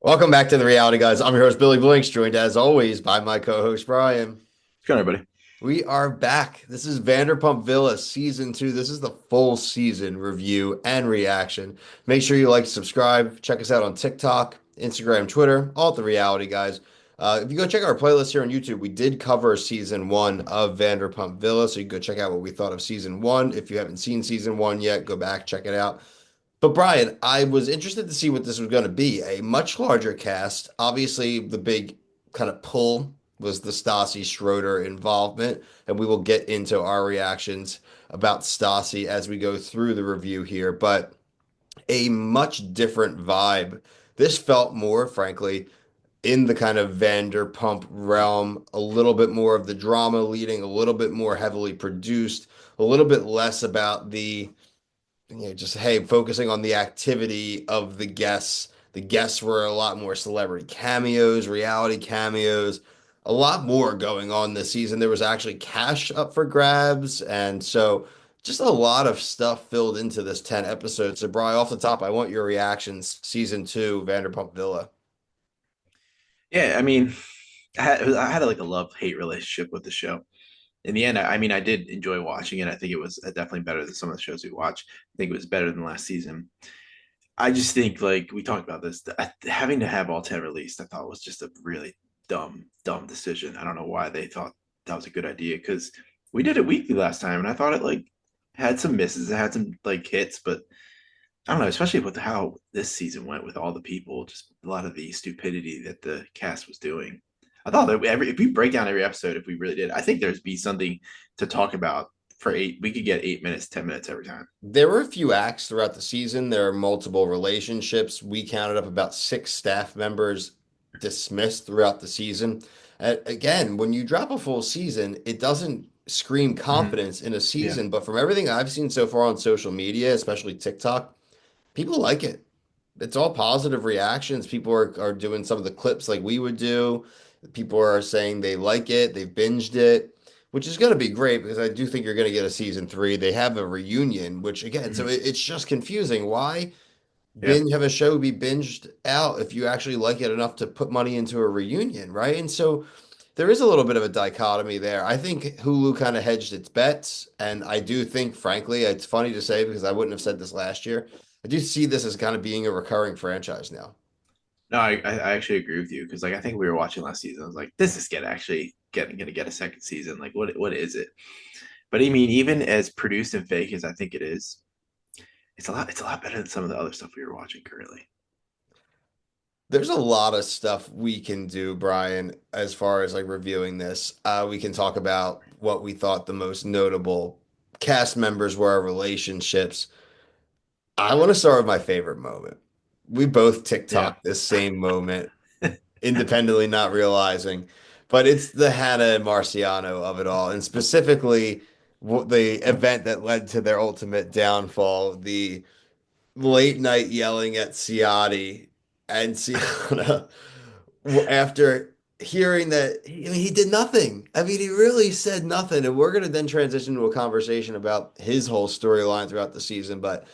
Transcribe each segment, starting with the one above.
Welcome back to the Reality Guys. I'm your host, Billy Blinks, joined as always by my co-host, Brian. What's going on, everybody? We are back. This is Vanderpump Villa Season 2. This is the full season review and reaction. Make sure you like, subscribe, check us out on TikTok, Instagram, Twitter, all at the Reality Guys. If you go check our playlist here on YouTube, we did cover Season 1 of Vanderpump Villa, so you can go check out what we thought of Season 1. If you haven't seen Season 1 yet, go back, check it out. But Brian, I was interested to see what this was going to be. A much larger cast. Obviously, the big kind of pull was the Stassi Schroeder involvement, and we will get into our reactions about Stassi as we go through the review here. But a much different vibe. This felt more, frankly, in the kind of Vanderpump realm, a little bit more of the drama leading, a little bit more heavily produced, a little bit less about the just hey, focusing on the activity of the guests. The guests were a lot more celebrity cameos, reality cameos, a lot more going on this season. There was actually cash up for grabs, and so just a lot of stuff filled into this 10 episodes. So, Brian, off the top, I want your reactions. Season 2, Vanderpump Villa. Yeah, I mean, I had like a love-hate relationship with the show. In the end, I did enjoy watching it. I think it was definitely better than some of the shows we watched. I think it was better than last season. I just think, like we talked about this, having to have all 10 released, I thought was just a really dumb decision. I don't know why they thought that was a good idea because we did it weekly last time, and I thought it like had some misses, it had some like hits, but I don't know, especially with how this season went with all the people, just a lot of the stupidity that the cast was doing. I thought that if we break down every episode, if we really did, I think there's be something to talk about for eight. We could get 8 minutes, 10 minutes every time. There were a few acts throughout the season. There are multiple relationships. We counted up about 6 staff members dismissed throughout the season. Again, when you drop a full season, it doesn't scream Mm-hmm. confidence in a Yeah. season. But from everything I've seen so far on social media, especially TikTok, people like it. It's all positive reactions. People are doing some of the clips like we would do. People are saying they like it, they've binged it, which is going to be great because I do think you're going to get a season 3. They have a reunion, which again, so Mm-hmm. it's just confusing. Why Yeah. binge have a show be binged out if you actually like it enough to put money into a reunion, right? And so there is a little bit of a dichotomy there. I think Hulu kind of hedged its bets, and I do think, frankly, it's funny to say because I wouldn't have said this last year. I do see this as kind of being a recurring franchise now. No, I actually agree with you because like I think we were watching last season. I was like, this is gonna get a second season. Like what is it? But I mean, even as produced and fake as I think it is, it's a lot better than some of the other stuff we were watching currently. There's a lot of stuff we can do, Brian, as far as like reviewing this. We can talk about what we thought the most notable cast members were, relationships. I want to start with my favorite moment. We both Yeah. TikTok this same moment independently, not realizing, but it's the Hannah and Marciano of it all, and specifically the event that led to their ultimate downfall, the late night yelling at Ciotti and Ciana after hearing that he did nothing. I mean, he really said nothing. And we're going to then transition to a conversation about his whole storyline throughout the season. But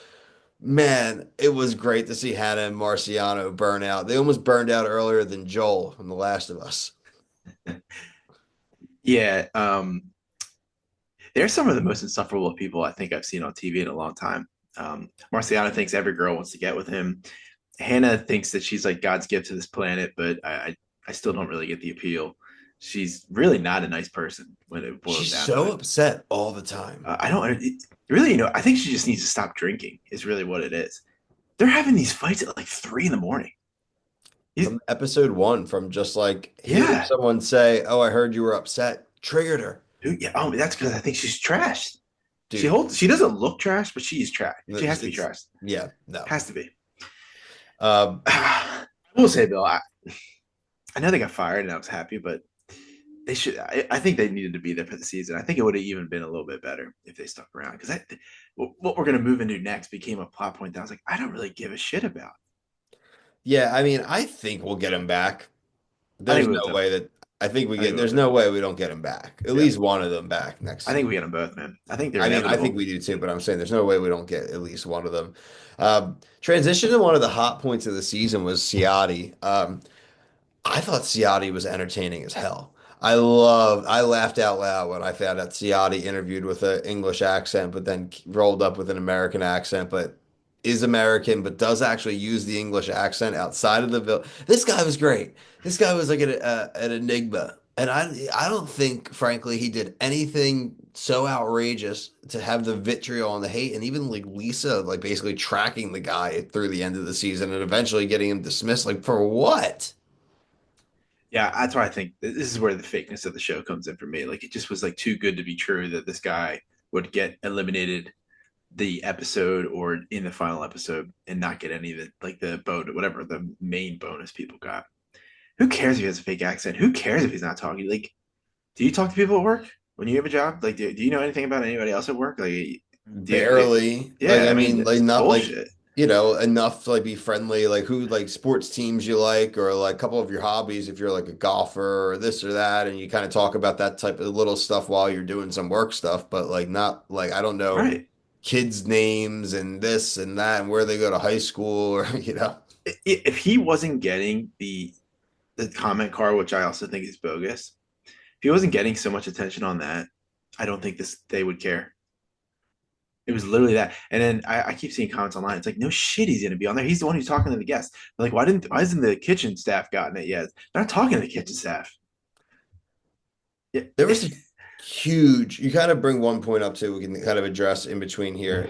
man, it was great to see Hannah and Marciano burn out. They almost burned out earlier than Joel from The Last of Us. Yeah. They're some of the most insufferable people I think I've seen on TV in a long time. Marciana thinks every girl wants to get with him. Hannah thinks that she's like God's gift to this planet, but I still don't really get the appeal. She's really not a nice person when it boils She's down to so it. upset all the time. I don't really, I think she just needs to stop drinking. Is really what it is. They're having these fights at like 3 in the morning. From episode 1, from just like hearing Yeah, someone say, "Oh, I heard you were upset," triggered her. dude, yeah. Oh, that's because I think she's trashed. Dude, She doesn't look trash, but she's trash. She has to be it's trashed. yeah, no. Has to be. Um, I will say, Bill, I know they got fired and I was happy, but they should. I think they needed to be there for the season. I think it would have even been a little bit better if they stuck around because what we're going to move into next became a plot point that I was like, I don't really give a shit about. yeah, I mean, I think we'll get him back. I There's think we will no too. way that I think we I think get. we will There's too. no way we don't get them back. At Yeah. least one of them back next I think season. we get them both, man. I think they're I mean, I think inevitable. we do too, but I'm saying there's no way we don't get at least one of them. Transition to one of the hot points of the season was Ciotti. I thought Ciotti was entertaining as hell. I laughed out loud when I found out Ciotti interviewed with an English accent, but then rolled up with an American accent, but is American, but does actually use the English accent outside of the bill. This guy was great. This guy was like an enigma. And I don't think, frankly, he did anything so outrageous to have the vitriol and the hate, and even like Lisa, like basically tracking the guy through the end of the season and eventually getting him dismissed. Like for what? Yeah, that's why I think this is where the fakeness of the show comes in for me. Like it just was like too good to be true that this guy would get eliminated the episode or in the final episode and not get any of it, like the boat, whatever the main bonus people got. Who cares if he has a fake accent? Who cares if he's not talking? Like, do you talk to people at work when you have a job? Like, do you know anything about anybody else at work? Like, Barely. Like, yeah, I I mean, mean, like it's not like, bullshit. enough to like be friendly, like who like sports teams you like, or like a couple of your hobbies if you're like a golfer or this or that, and you kind of talk about that type of little stuff while you're doing some work stuff, but like not like I don't know Right. kids' names and this and that and where they go to high school or If he wasn't getting the comment card, which I also think is bogus, if he wasn't getting so much attention on that, I don't think this they would care. It was literally that. And then I keep seeing comments online. It's like, no shit, he's gonna be on there. He's the one who's talking to the guests. Like, why isn't the kitchen staff gotten it yet? They're not talking to the kitchen staff. Yeah. There was a huge, you kind of bring one point up too, we can kind of address in between here.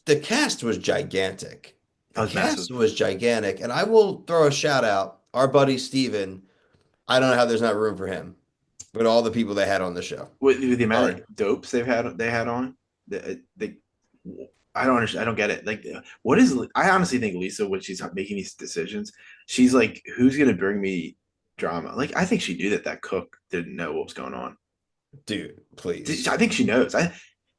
The cast was gigantic. The That was cast massive. was gigantic. And I will throw a shout out. Our buddy Steven, I don't know how there's not room for him, but all the people they had on the show. With the amount Sorry. of dopes they had on, they I don't understand. I don't get it. Like, what is? I honestly think Lisa, when she's making these decisions, she's like, "Who's gonna bring me drama?" Like, I think she knew that that cook didn't know what was going on. Dude, please. I think she knows.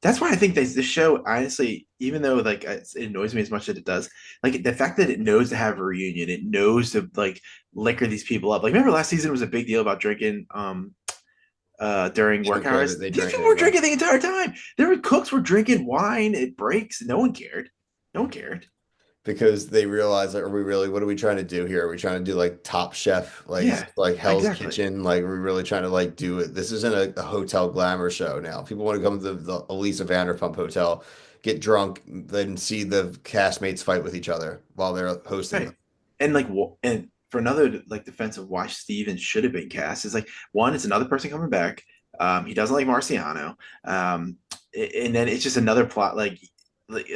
That's why I think this show, honestly, even though like it annoys me as much as it does, like the fact that it knows to have a reunion, it knows to like liquor these people up. Like, remember last season was a big deal about drinking during You work don't care that hours. they These drank people were anymore. drinking the entire time. There were cooks were drinking wine at breaks. No one cared. No one cared. Because they realize like, are we really, what are we trying to do here? Are we trying to do like Top Chef, Yeah, like Hell's exactly. Kitchen? Like, are we really trying to like do it? This isn't a hotel glamour show now. People want to come to the Elisa Vanderpump Hotel, get drunk, then see the castmates fight with each other while they're hosting Right. them. And like and for another like defense of why Steven should have been cast is like one, it's another person coming back. He doesn't like Marciano. And then it's just another plot like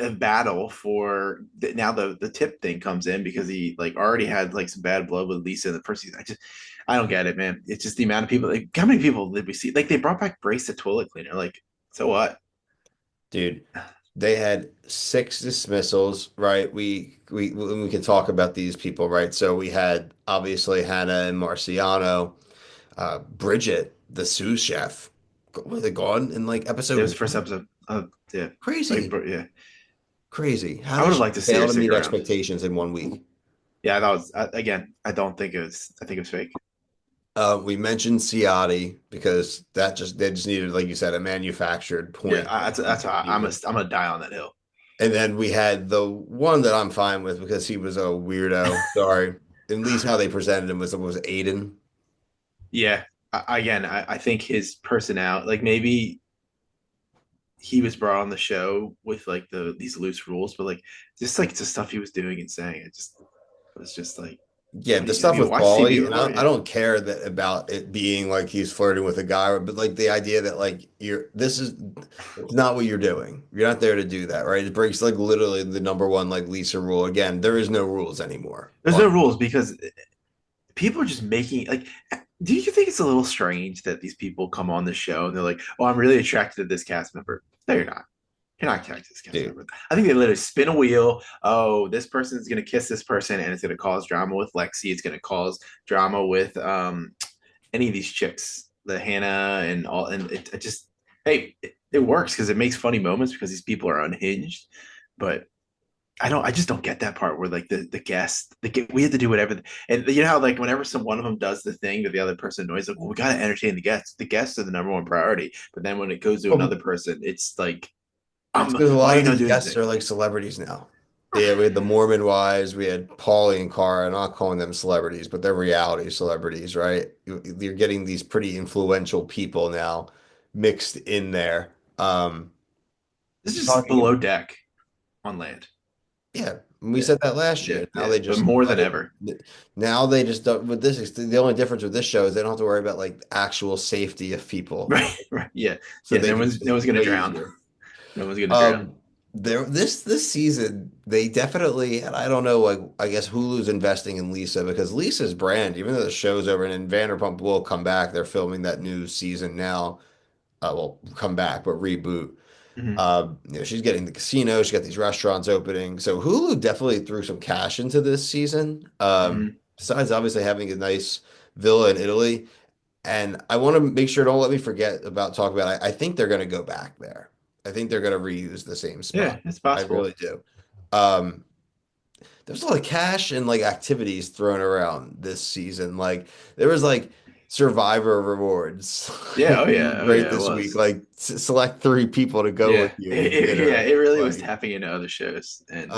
a battle for now the tip thing comes in because he like already had like some bad blood with Lisa in the first season. I don't get it, man. It's just the amount of people like how many people did we see? Like they brought back Brace the toilet cleaner. Like, so what? Dude, they had six dismissals, right? We can talk about these people, right? So we had obviously Hannah and Marciano, Bridget, the sous chef. Were they gone in like It episode was the first one? episode of yeah. Like Crazy, yeah. crazy. How I would did have she liked to see her fail to stick meet around. expectations in 1 week? Yeah, that was again. I don't think it was. I think it was fake. We mentioned Ciotti because they just needed, like you said, a manufactured Yeah, point that's to how beat him. I'm gonna die on that hill. And then we had the one that I'm fine with because he was a weirdo. Sorry. At least how they presented him was Aiden. Yeah, again, I think his personality, like maybe he was brought on the show with like these loose rules, but like the stuff he was doing and saying, it was just like, Yeah, what the have stuff you with watched TV Paulie, and before? I Yeah, don't care that about it being like he's flirting with a guy, but like the idea that like it's not what you're doing. You're not there to do that, right? It breaks like literally the number one like Lisa rule. Again, there is no rules anymore. there's no rules because people are just making like. Do you think it's a little strange that these people come on the show and they're like, "Oh, I'm really attracted to this cast member"? No, you're not. You're not attracted to this cast Dude, member. I think they literally spin a wheel. Oh, this person is going to kiss this person, and it's going to cause drama with Lexi. It's going to cause drama with any of these chicks, the Hannah and all. And it just, hey, it works because it makes funny moments because these people are unhinged. But I just don't get that part where like the guest, we had to do whatever, and you know how like whenever one of them does the thing that the other person annoys, like, well, we gotta entertain the guests. The guests are the number one priority. But then when it goes to Well, another person, it's like, it's because a why lot are you of not these doing guests anything? are like celebrities now. Yeah, we had the Mormon wives, we had Paulie and Cara. I'm not calling them celebrities, but they're reality celebrities, right? You're getting these pretty influential people now mixed in there. This is just Talking, below deck on land. yeah, we Yeah, said that last yeah, year. Now yeah. they But just more let than ever, it. Now they just don't. With this, the only difference with this show is they don't have to worry about like actual safety of people, right, right. Yeah, so yeah. they can. No It's one's gonna way drown. easier. No one's gonna drown. Um, this season they definitely, and I don't know, like I guess Hulu's investing in Lisa because Lisa's brand, even though the show's over and Vanderpump will come back, they're filming that new season now. Well, come back, but reboot. Hmm. She's getting the casino, she's got these restaurants opening. So Hulu definitely threw some cash into this season. Hmm. Besides obviously having a nice villa in Italy. And I want to make sure, don't let me forget about talk about. I think they're going to go back there. I think they're going to reuse the same Yeah, spot. it's I possible. really do. Um, there's a lot of cash and like activities thrown around this season. Like there was like Survivor rewards. Yeah. Oh yeah. Oh Great yeah. It this week. was. Like select three people to go with Yeah. you to Yeah. dinner. It really was Like tapping into other shows, and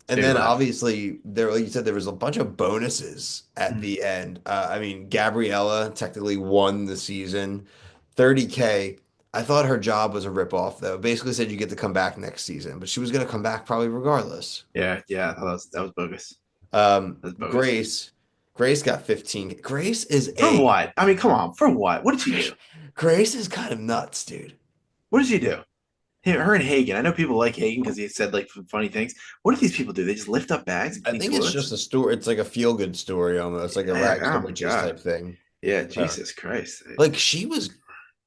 and made me then laugh. obviously there, like you said, there was a bunch of bonuses at Mhm. the end. I mean, Gabriella technically won the season, 30K. I thought her job was a ripoff though. Basically said you get to come back next season, but she was gonna come back probably regardless. Yeah. Yeah. I thought that was bogus. That was bogus. Grace, Grace got 15. Grace is For a what? I mean, come on. For what? What did she do? Grace is kind of nuts, dude. What did she do? Her and Hagen. I know people like Hagen because he said like funny things. What do these people do? They just lift up bags and I clean think it's toilets? just a story. It's like a feel good story almost, like a Yeah. rags to Oh my riches god. type thing. Yeah. Uh, Jesus Christ. like she was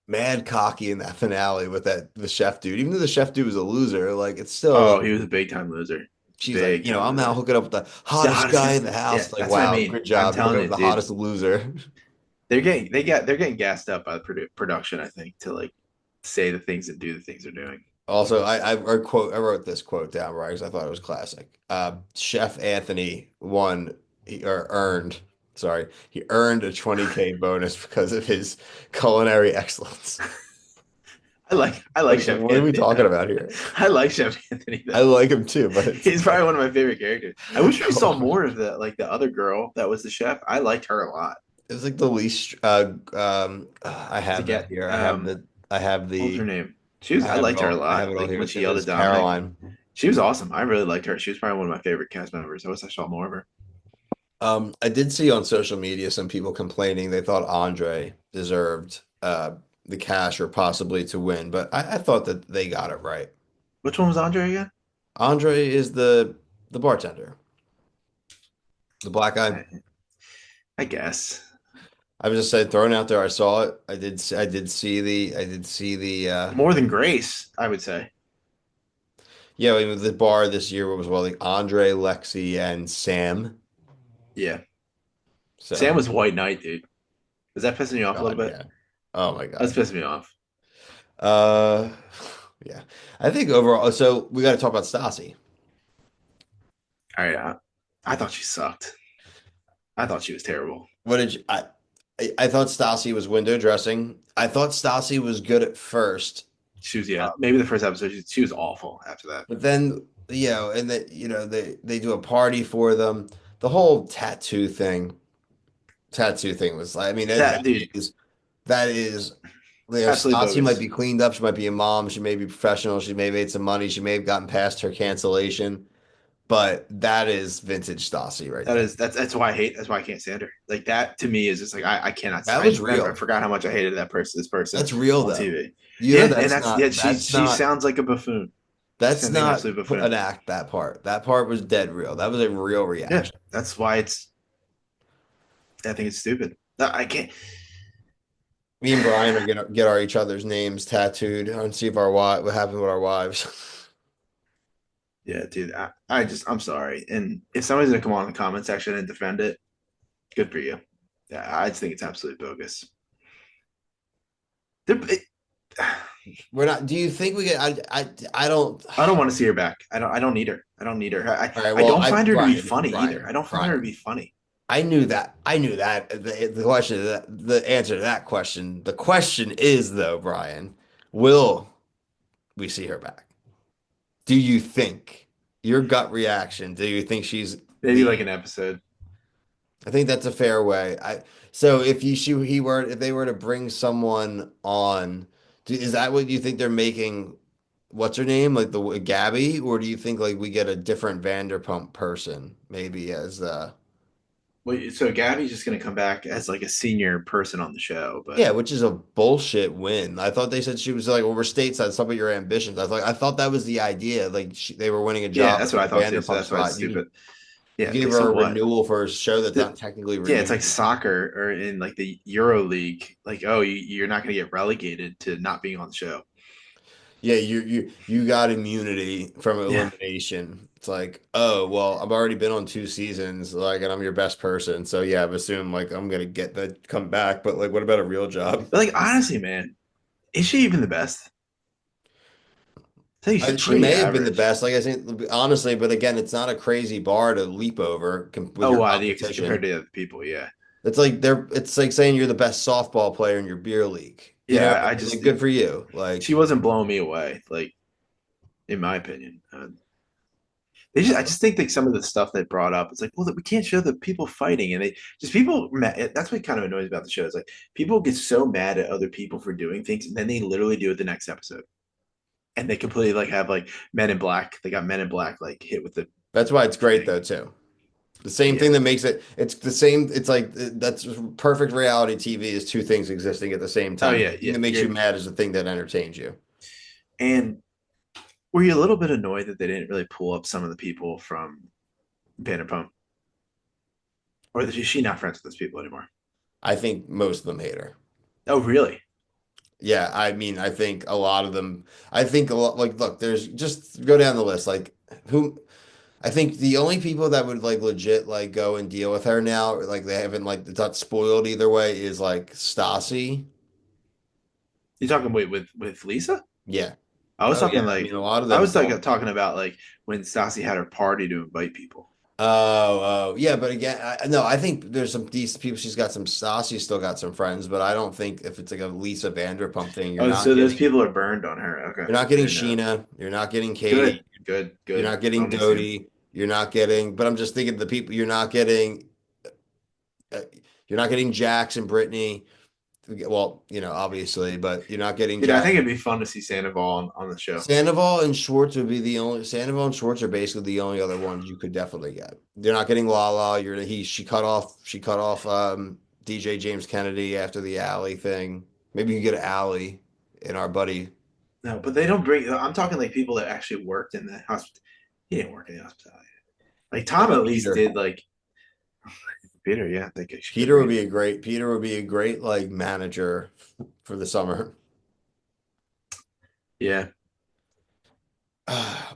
mad cocky in that finale with that the chef dude. Even though the chef dude was a loser, like it's still Oh, like he was a big time loser. she's like, Big time I'm out loser. hooking up with the The hottest hottest guy guy. in the house. Yeah, It's like, that's what I wow, mean. good I'm job. You're hooking telling up you, with the dude. hottest loser. They're getting gassed up by the production. I think to like say the things and do the things they're doing. Also, I wrote this quote down right because I thought it was classic. Chef Anthony won or earned, sorry, he earned a 20K bonus because of his culinary excellence. I like Like, Chef what are we Anthony talking though. about here? I like Chef Anthony I though. like him too, but it's He's like, probably one of my favorite characters. I wish we come saw on. more of the like the other girl that was the chef. I liked her a lot. It was like the least. I To have that get here. I have I have what was her the. name? I I have it liked her a all. I have lot. it all Like here. when It she says yelled it's at Dominic. Caroline. She was awesome. I really liked her. She was probably one of my favorite cast members. I wish I saw more of her. I did see on social media some people complaining they thought Andre deserved the cash or possibly to win, but I thought that they got it right. Which one was Andre again? Andre is the bartender, the black guy. I, I guess I was just saying, thrown out there. I saw it. I did see the. I did see the. more than Grace, I would say. Yeah, I mean, the bar this year was well, like Andre, Lexi, and Sam. Yeah. Sam So, was White Knight, dude. Is that pissing you off a little God, bit? yeah. Oh my That's God. pissing me off. Uh, yeah. I think overall, so we got to talk about Stassi. All right. I thought she sucked. I thought she was terrible. What did you, I thought Stassi was window dressing. I thought Stassi was good at first, She was, yeah, maybe the first episode, she was awful after that. but then, and that, they do a party for them. The whole tattoo thing was like, I mean, That dude, that is, absolutely Stassi might bogus. be cleaned up. She might be a mom. She may be professional. She may have made some money. She may have gotten past her cancellation. But that is vintage Stassi right there. That's why I hate. That's why I can't stand her. Like that to me is just like I cannot. That was I real. forgot how much I hated this person That's real on though. TV. You know Yeah, and that's yeah. that's She not sounds like a buffoon. She that's sounds like an not absolute an buffoon. act, that part. That part was dead real. That was a real Yeah, reaction. that's why it's. I think it's stupid. No, I can't. Me and Brian are gonna get our each other's names tattooed and see if our what happened with our wives. Yeah, dude. I'm sorry. And if somebody's gonna come on in the comment section and defend it, good for you. Yeah, I just think it's absolutely bogus. They're, it, We're not. Do you think we get? I don't. I don't want to see her back. I don't need her. I don't need her. All right. I Well, don't find her to be Brian, funny either. Brian, I don't find her to Brian. be funny. I knew that. I knew that. The question, the answer to that question. The question is though, Brian, will we see her back? Do you think your gut reaction? Do you think she's Maybe the? like an episode. I think that's a fair way. So if you she he were if they were to bring someone on, is that what you think they're making? What's her name? Like the Gabby, or do you think like we get a different Vanderpump person maybe as Wait, so Gabby's just gonna come back as like a senior person on the show, but yeah, which is a bullshit win. I thought they said she was like, well, we're stateside, some of your ambitions. I thought that was the idea. Like they were winning a yeah, job that's in what I the thought too. So Vanderpump that's why it's spot. stupid. You Yeah, gave like so her a what? renewal for a show that's The, not technically yeah, it's renewed. like soccer or in like the Euro League. Like, oh, you're not gonna get relegated to not being on the show. Yeah, you got immunity from Yeah. elimination. It's like, oh, well, I've already been on two seasons, like, and I'm your best person. So yeah, I've assumed like I'm gonna get that come back. But like, what about a real job? But like honestly, man, is she even the best? I think she's She pretty may have been the average. best, like I said, honestly, but again, it's not a crazy bar to leap over with Oh, your why? Because compared competition. to other people, yeah. It's like saying you're the best softball player in your beer league. You know Yeah, what I I mean? just Like, good for you. she Like, wasn't blowing me away, like in my opinion. I no. just think that some of the stuff they brought up, it's like, well, we can't show the people fighting, and they just people. That's what kind of annoys me about the show. Is like people get so mad at other people for doing things, and then they literally do it the next episode, and they completely like have like Men in Black. They got Men in Black like hit with the That's why it's great thing. though too. The same thing Yeah. that makes it, it's the same, it's like that's perfect reality TV is two things existing at the same Oh time. yeah, The thing yeah. that makes You're you mad is the thing that entertains you. and were you a little bit annoyed that they didn't really pull up some of the people from Vanderpump, or is she not friends with those people anymore? I think most of them hate her. Oh really? Yeah, I mean, I think a lot of them, I think a lot, like, look, there's just go down the list. Like, who, I think the only people that would like legit like go and deal with her now, or like they haven't like it's not spoiled either way, is like Stassi. You talking with Lisa? Yeah. I was Oh yeah. talking I mean, like a lot of I them was like don't. talking about like when Stassi had her party to invite people. Yeah, but again, no, I think there's some decent people. She's got some sauce. She's still got some friends, but I don't think if it's like a Lisa Vanderpump thing, Oh, so those people are burned on her. Okay, you're not I getting didn't know. Sheena, you're not getting Good, Katie, good, you're good. not getting Don't need to see him. Dodie, you're not getting. But I'm just thinking the people uh, you're not getting Jax and Brittany. Well, obviously, but you're not getting Dude, I Jax. think it'd be fun to see Sandoval on the show. Sandoval and Schwartz would be the only. Sandoval and Schwartz are basically the only other ones you could definitely get. They're not getting Lala. You're he she cut off DJ James Kennedy after the Alley thing. Maybe you get Alley and our buddy No, but they don't bring. I'm talking like people that actually worked in the hospital. He didn't work in the hospitality. Like Tom maybe at least Peter. did like Peter. Yeah, I think she could Peter would read. be a great Peter would be a great like manager for the summer. Yeah.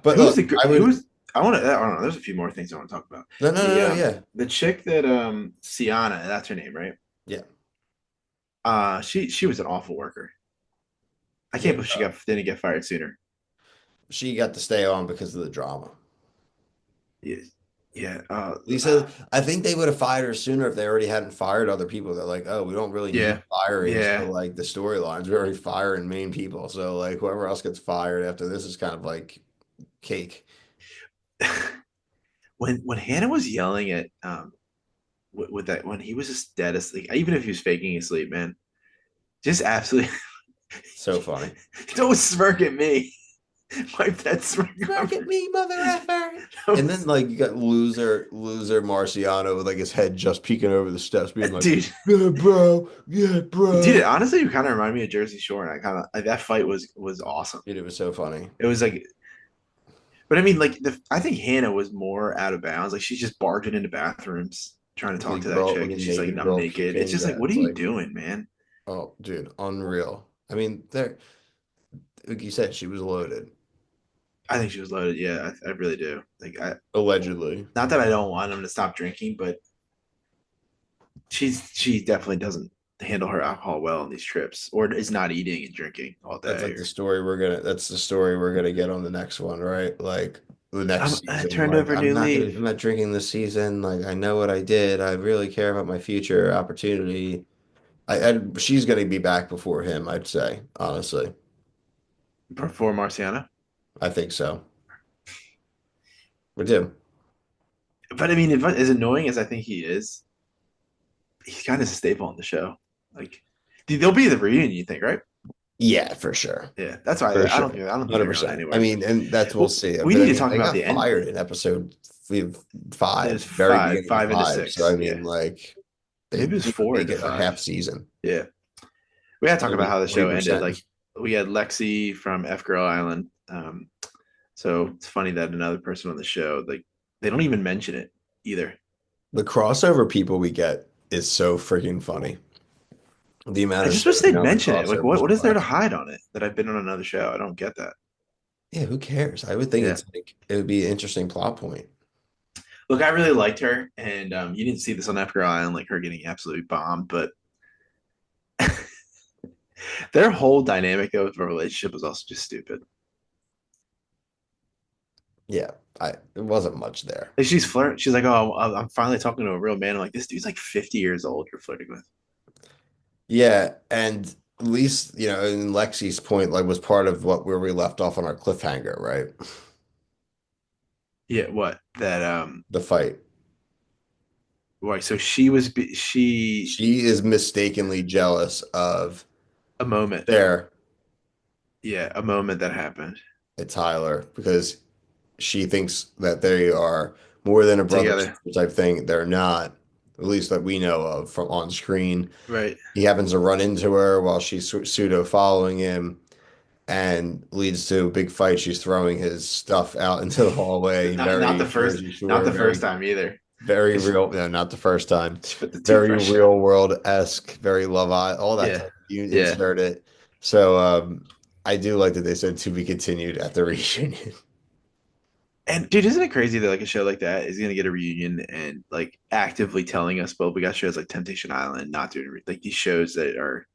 But look, I would who's I want to I don't know. There's a few more things I want to talk about. no no The no no yeah the chick that Sienna, that's her name, right? yeah She was an awful worker. I yeah. can't believe she didn't get fired sooner. She got to stay on because of the drama. Yeah, yeah, Lisa, I think they would have fired her sooner if they already hadn't fired other people. They're like, oh, we don't really need yeah, firings for yeah. like the storylines. We're already firing main people. So like whoever else gets fired after this is kind of like cake. When Hannah was yelling at with that when he was just dead asleep, even if he was faking asleep, man, just absolutely So funny. don't smirk at me. Wipe that smirk Smirk off. at me, mother effer. That And then was- like you got loser Marciano with like his head just peeking over the steps, being like, dude, yeah, bro, yeah, dude. bro. Honestly, you kind of remind me of Jersey Shore, and I kind of like that fight was awesome. Dude, it was so funny. It was like, but I mean, like I think Hannah was more out of bounds. Like she's just barging into bathrooms trying to With a talk to that girl, chick, with a and she's like, naked "I'm girl naked." It's puking. just like, Yeah, what are it's you like, doing, man? oh, dude, unreal. I mean, there, like you said, she was loaded, I think she was loaded. Yeah, I really do. Like allegedly. not that I don't want him to stop drinking, but she definitely doesn't. handle her alcohol well on these trips, or is not eating and drinking all That's day. like the story we're gonna. That's the story we're gonna get on the next one, right? Like the next I season. turned Like over a I'm new not gonna. leaf. I'm not drinking this season. Like I know what I did. I really care about my future opportunity. She's gonna be back before him. I'd say honestly. For Marciana. I think so. We do. But I mean, as annoying as I think he is, he's kind of a staple on the show. Like, they'll be the reunion, you think, right? Yeah, for sure. Yeah, that's why For I don't sure. think I don't think they're going 100%. I anywhere. mean, and that's we'll Well, see. we But need I to mean, talk they about got the end. fired in episode There's very five, beginning of five into five. So I six. Yeah, mean, like they maybe it was didn't even four make into it a five. half season. Yeah, we had to talk I about mean, how the show ended. 40%. Like, we had Lexi from F Girl Island. So it's funny that another person on the show, like, they don't even mention it either. The crossover people we get is so freaking funny. The amount I of just wish shows they'd now and the mention it. Like, crossovers what over is the there to last. hide on it that I've been on another show? I don't get that. Yeah, who cares? I would think Yeah. it's like it would be an interesting plot point. Look, I really liked her, and you didn't see this on F Girl Island, like her getting absolutely bombed, but their whole dynamic of a relationship was also just stupid. Yeah, it wasn't much there. Like, she's flirting. She's like, "Oh, I'm finally talking to a real man." I'm like, "This dude's like 50 years old. You're flirting with." Yeah, and at least, in Lexi's point, like was part of what where we left off on our cliffhanger, right? Yeah, what that The fight. Right. So she was she She is mistakenly jealous of a moment. there Yeah, a moment that happened at Tyler because she thinks that they are more than a brother together. sister type thing. They're not, at least that we know of from on screen. Right. He happens to run into her while she's pseudo following him and leads to a big fight. She's throwing his stuff out into the hallway. Not the Very first Jersey not Shore, the first time either. very Because real. No, not the first time. she put the Very toothbrush. real world-esque, very Love Eye, all that Yeah. type. You Yeah. insert it. So I do like that they said to be continued at the reunion. And dude, isn't it crazy that like a show like that is gonna get a reunion and like actively telling us, well, we got shows like Temptation Island not doing like these shows that are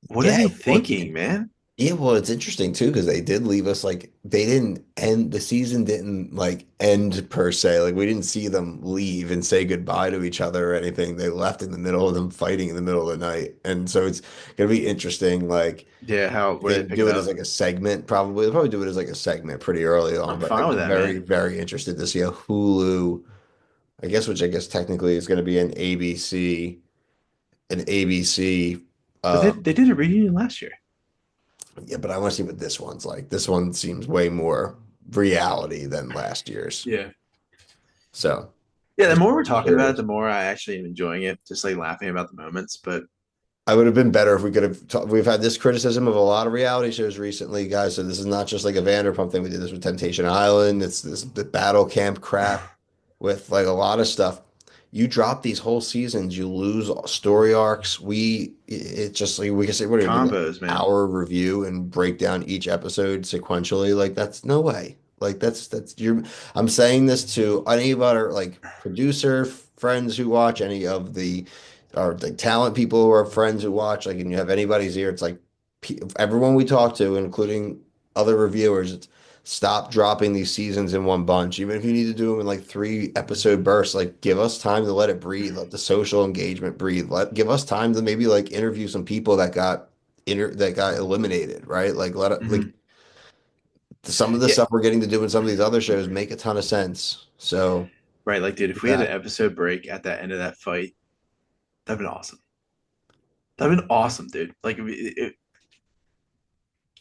what are Yeah, they well, thinking, man? yeah, well, it's interesting too because they did leave us like they didn't end the season didn't like end per se. Like we didn't see them leave and say goodbye to each other or anything. They left in the middle of them fighting in the middle of the night, and so it's gonna be interesting. Like Yeah, how if where they they pick do it it as up. like a segment, probably they'll probably do it as like a segment pretty early on. I'm But fine I'd with be that, very man. very interested to see a Hulu. Which I guess technically is going to be an ABC. But they did a reunion last year. Yeah, but I want to see what this one's like. This one seems way more reality than last year's. Yeah. So Yeah, the just more we're talking about it, curious. the more I actually am enjoying it, just like laughing about the moments. But I would have been better if we could have. We've had this criticism of a lot of reality shows recently, guys. So this is not just like a Vanderpump thing. We did this with Temptation Island. It's this the battle camp crap with like a lot of stuff. You drop these whole seasons, you lose story arcs. It just like we can say, what do we do, like an combos, man. hour review and break down each episode sequentially? Like that's no way. Like that's you're. I'm saying this to any of our like producer friends who watch any of the or like talent people who are friends who watch. Like, and you have anybody's ear. It's like everyone we talk to, including other reviewers. It's stop dropping these seasons in one bunch. Even if you need to do them in like 3 episode bursts, like give us time to let it breathe, let the social engagement breathe. Give us time to maybe like interview some people that got eliminated, right? Like let it like Hmm. some of the Yeah, stuff we're getting to do in some of these other shows make a ton of sense. So right. Like, dude, do if we had an that. episode break at that end of that fight, that'd been awesome. That'd been awesome, dude. Like, because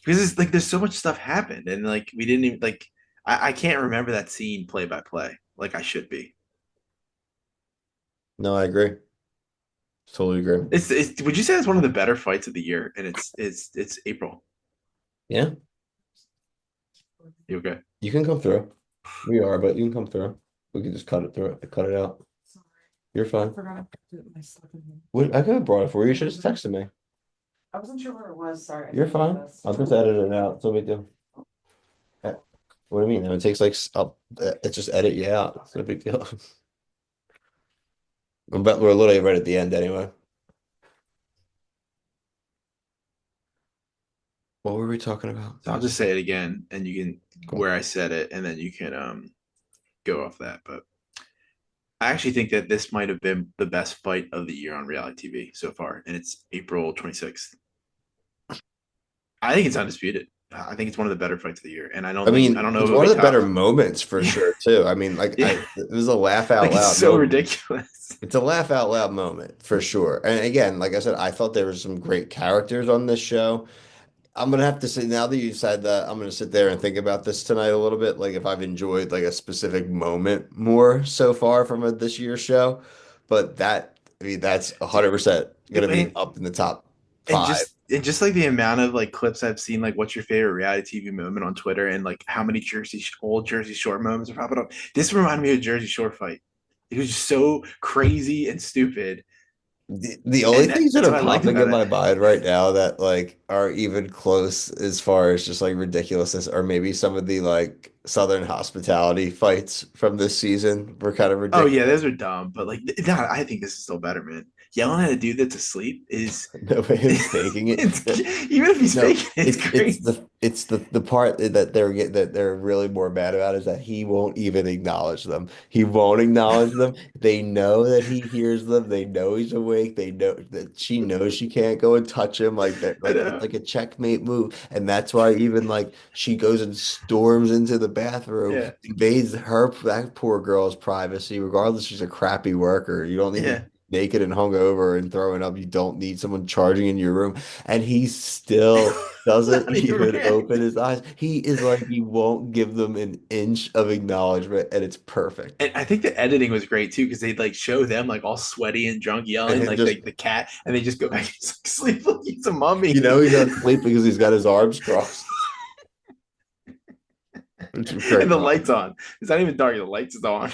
it's like there's so much stuff happened, and like we didn't even like. I can't remember that scene play by play like I should be. No, I agree. Totally agree. It's would you say it's one of the better fights of the year? And it's April. Yeah, You okay? you can come through. We are, but you can come through. We can just cut it out. You're fine. What, I could have brought it for you. You should have just texted me. I wasn't sure where it was. Sorry. You're fine. I'll just edit it out. It's no big deal. Eh, What do you mean? It takes like it's just edit you out. It's no big deal. But we're literally right at the end anyway. What were we talking about? So I'll just say it again, and you can Cool. where I said it, and then you can go off that. But I actually think that this might have been the best fight of the year on reality TV so far, and it's April 26th. I think it's undisputed. I think it's one of the better fights of the year, and I I mean, don't know if it's it'll one be of the better topped. moments for Yeah, sure too. I mean, yeah, it was a laugh out like it's loud so moment. ridiculous. It's a laugh out loud moment for sure. And again, like I said, I thought there were some great characters on this show. I'm gonna have to say now that you said that, I'm gonna sit there and think about this tonight a little bit. Like if I've enjoyed like a specific moment more so far from this year's show, but I mean, that's 100% gonna be And up in the top five. just like the amount of like clips I've seen, like what's your favorite reality TV moment on Twitter, and like how many old Jersey Shore moments are popping up. This reminded me of a Jersey Shore fight. It was just so crazy and stupid, The only and things that that's are what I liked popping about in it. my mind right now that like are even close as far as just like ridiculousness, or maybe some of the like Southern hospitality fights from this season were kind of Oh yeah, ridiculous. those are dumb, but like, nah, I think this is still better, man. Yelling at a dude that's asleep is, No, him faking it. it's, even if he's No, faking, it's crazy. it's the part that they're really more mad about is that he won't even acknowledge them. He won't acknowledge them. They know that he hears them. They know he's awake. They know that she knows she can't go and touch him like that. I Like it's know. like a checkmate move, and that's why even like she goes and storms into the bathroom, Yeah, invades that poor girl's privacy. Regardless, she's a crappy worker. You don't need to be yeah. naked and hungover and throwing up. You don't need someone charging in your room. And he still doesn't Not even even open reacting. his eyes. He is like, he won't give them an inch of acknowledgement, and it's perfect. And I think the editing was great too, because they'd like show them like all sweaty and drunk And yelling, him like just, the cat, and they just go back to sleep like he's a mummy. he's not sleeping because he's got his arms crossed. It's a And great the moment. lights on. It's not even dark, the lights is on.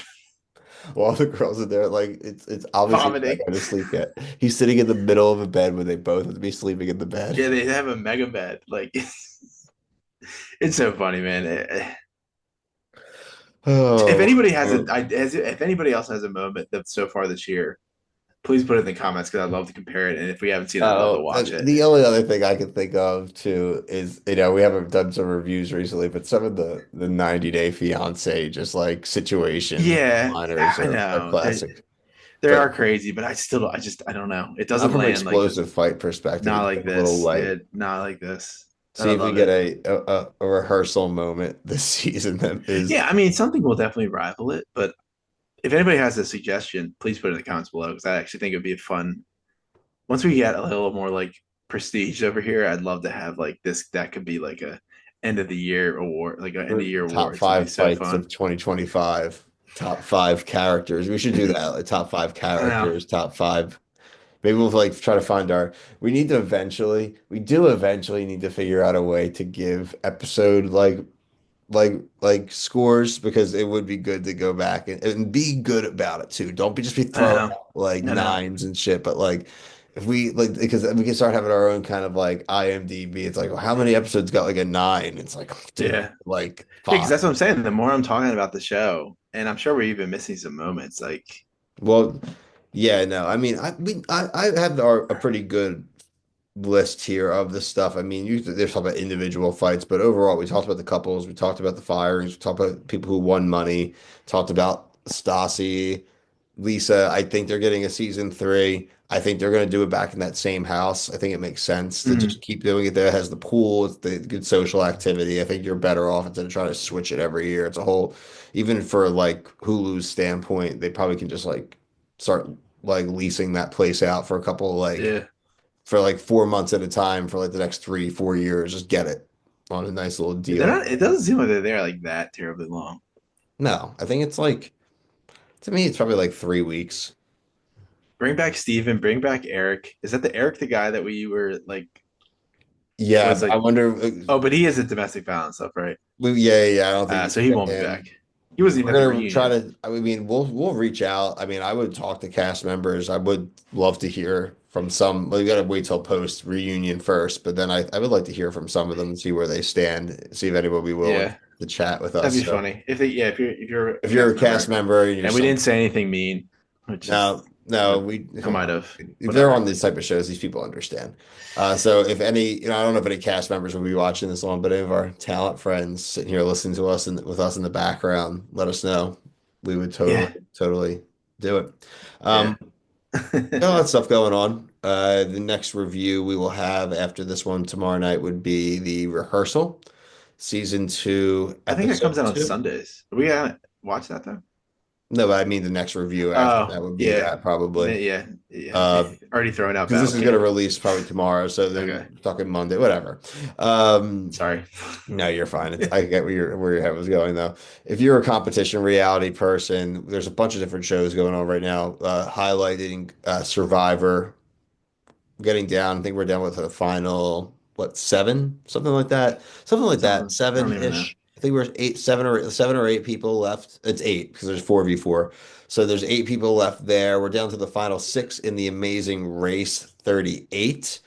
While the girls are there, like it's obviously he's not Vomiting. going to sleep yet. He's sitting in the middle of a bed where they both have to be sleeping in the bed. Yeah, they have a mega bed. Like it's so funny, man. If Oh, anybody has Lord. if anybody else has a moment that's so far this year, please put it in the comments because I'd love to compare it. And if we haven't seen it, I'd love to Oh, watch it. the only other thing I can think of too is, we haven't done some reviews recently, but some of the 90 Day Fiance just like situation Yeah, liners I are know. classic. They But are crazy, but I don't know. It not doesn't from an land like explosive fight perspective, not it's like been a little this. Yeah, light. not like this. And I See if we love get it. a rehearsal moment this season that is. Yeah, I mean, something will definitely rival it. But if anybody has a suggestion, please put it in the comments below because I actually think it'd be a fun. Once we get a little more like prestige over here, I'd love to have like this. That could be like a end of the year award, like an end of year Top awards. It'd be five so fights fun. of 2025. Top five characters. We should do that. Like top five I know. characters. Top five. Maybe we'll like try to find we need to we do eventually need to figure out a way to give episode like scores, because it would be good to go back and be good about it too. Don't be just be I throwing know. out like I know. nines and shit, but like if we like, because we can start having our own kind of like IMDb. It's like, well, how many episodes got like a nine? It's like, dude, Yeah. like Yeah, because five. that's what I'm saying. The more I'm talking about the show, and I'm sure we're even missing some moments. Like, Well, yeah, no, I mean, I have a pretty good list here of the stuff. I mean, there's talk about individual fights, but overall, we talked about the couples, we talked about the firings, we talked about people who won money, talked about Stassi, Lisa. I think they're getting a season three. I think they're going to do it back in that same house. I think it makes sense to just mhm, keep doing it there. It has the pool, it's the good social activity. I think you're better off instead of trying to switch it every year. It's a whole, even for like Hulu's standpoint, they probably can just like start like leasing that place out for a couple of like yeah, for like 4 months at a time for like the next 3 4 years. Just get it on a nice little they're deal. not. It doesn't seem like they're there like that terribly long. No, I think it's like, to me, it's probably like 3 weeks. Bring back Steven, bring back Eric. Is that the Eric, the guy that we were like Yeah, was but I like? wonder. Oh, but he is a domestic violence stuff, right? Yeah. I don't think So he you won't be get back. him. He wasn't We're even at the gonna try reunion. to. I mean, we'll reach out. I mean, I would talk to cast members. I would love to hear from some. Well, you gotta wait till post reunion first, but then I would like to hear from some of them and see where they stand. See if anybody will be willing Yeah, to chat with that'd us. be So funny if they. Yeah, if you're a if you're a cast cast member, member and you're and we some didn't say anything mean, which is now, No, but we I come might on. have. If they're Whatever. on these type of shows, these people understand. So if any, I don't know if any cast members will be watching this on, but any of our talent friends sitting here listening to us and with us in the background, let us know. We would totally, Yeah. totally do it. Yeah. Got all that stuff going on. The next review we will have after this one tomorrow night would be the rehearsal, season two, I think it comes episode out on two. Sundays. Are we gonna watch that though? No, but I mean the next review after Oh, that would be yeah. that probably. Yeah. Yeah. Uh, Already throwing out because this battle is going to camp. release probably tomorrow, so Okay. then talking Monday, whatever. Um, Sorry. no, you're fine. I get where your head was going though. If you're a competition reality person, there's a bunch of different shows going on right now, highlighting Survivor, getting down. I think we're down with the final, what, seven, something like that, Something. I don't even know. seven-ish. I think we're eight, seven or eight people left. It's eight because there's 4v4. So there's eight people left there. We're down to the final six in the Amazing Race 38.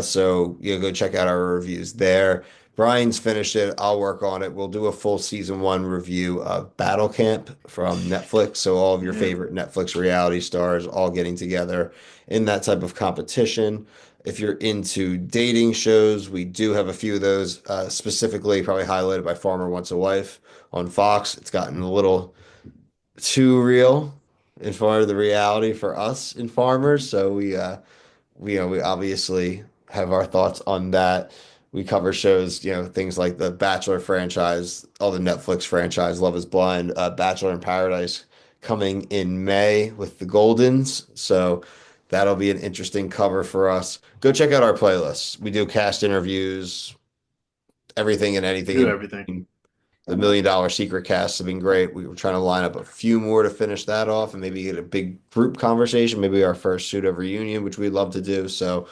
So go check out our reviews there. Brian's finished it. I'll work on it. We'll do a full season one review of Battle Camp from Netflix. So all of your Yeah. favorite Netflix reality stars all getting together in that type of competition. If you're into dating shows, we do have a few of those, specifically probably highlighted by Farmer Wants a Wife on Fox. It's gotten a little too real in far of the reality for us in Farmers, so we obviously have our thoughts on that. We cover shows, things like the Bachelor franchise, all the Netflix franchise, Love is Blind, Bachelor in Paradise coming in May with the Goldens. So that'll be an interesting cover for us. Go check out our playlists. We do cast interviews, everything and anything Do in everything. between. The $1 Million Secret casts have been great. We were trying to line up a few more to finish that off and maybe get a big group conversation, maybe our first pseudo reunion, which we'd love to do. So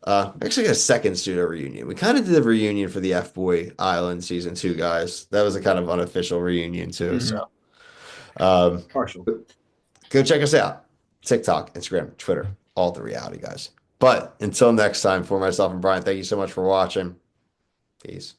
actually got a second pseudo reunion. We kind of did a reunion for the F-Boy Island season two, guys. That was a kind of unofficial reunion too. So Hmm. um, Partial. go check us out. TikTok, Instagram, Twitter, all the reality guys. But until next time, for myself and Brian, thank you so much for watching. Peace.